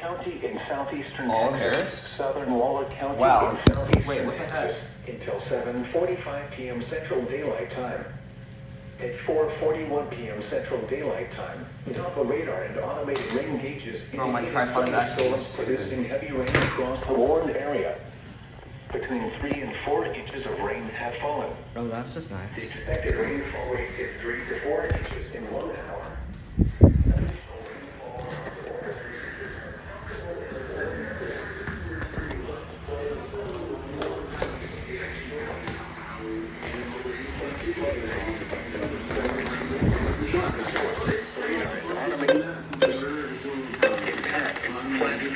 County in southeastern All Texas, Harris? southern Waller County Wow. in southeastern Wait, what the heck? until 7:45 p.m. Central Daylight Time. At 4:41 p.m. Central Daylight Time, Doppler radar and automated rain gauges Oh, my tripod is actually producing heavy rain across the warned area. Between 3 and 4 inches of rain have fallen. Oh, that's just The nice. expected rainfall rate is 3 to 4 inches in 1 hour.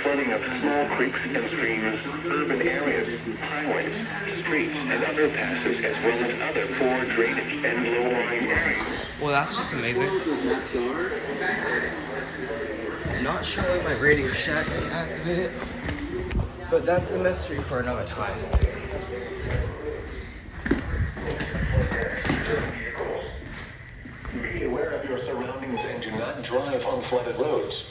Flooding of small creeks and streams, urban areas, highways, streets, and underpasses, as well as other poor drainage and low-lying areas. Well, that's just amazing. Not showing my Radio Shack to activate it, but that's a mystery for another time. Be aware of your surroundings and do not drive on flooded roads.